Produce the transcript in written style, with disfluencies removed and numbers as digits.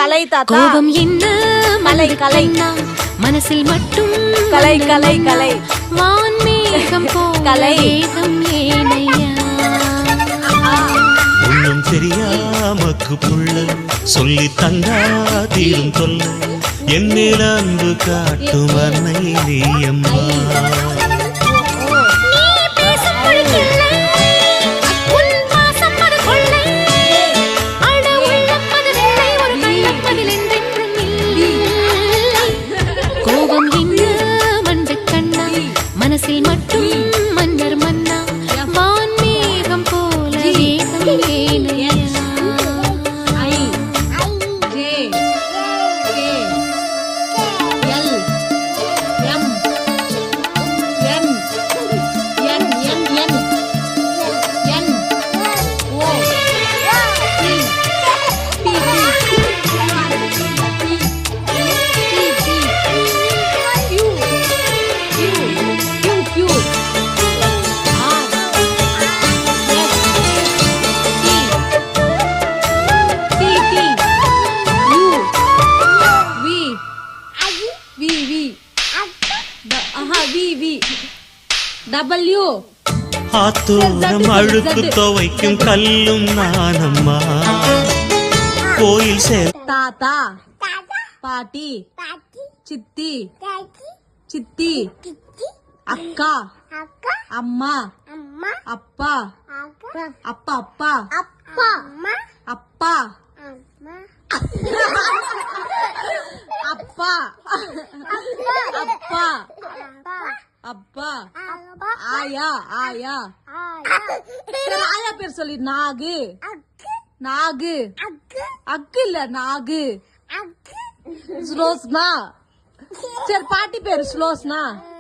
கலை தாத்தா. கோபம் என்ன கலை கலை மனசில் மட்டும் கலை கலை கலை வான்மேகம் போல கலை. வேகம் ஏனையா ஒன்னும் தெரியாமக்கு புள்ள சொல்லி தந்தா தீரும் தொல்லை என்னில் அன்பு காட்டும் அன்னை நீ அம்மா. மனசில் மட்டும் மன்னர் மன்னா வான்மேகம் போல வேகம் ஏனையா W ஆத்தோரம் அழுக்கு துவைக்கும் கல்லும் நானம்மா. கோயில் சேர் தாத்தா பாட்டி சித்தி சித்தி அக்கா அம்மா அப்பா அப்பா அப்பா அப்பா அப்பா அப்பா அப்பா ஆயா ஆயா ஆயா பேர் சொல்லி நாகு நாகு அக்கு இல்ல நாகு ஸ்லோஸ்னா சரி பாட்டி பேரு ஸ்லோஸ்னா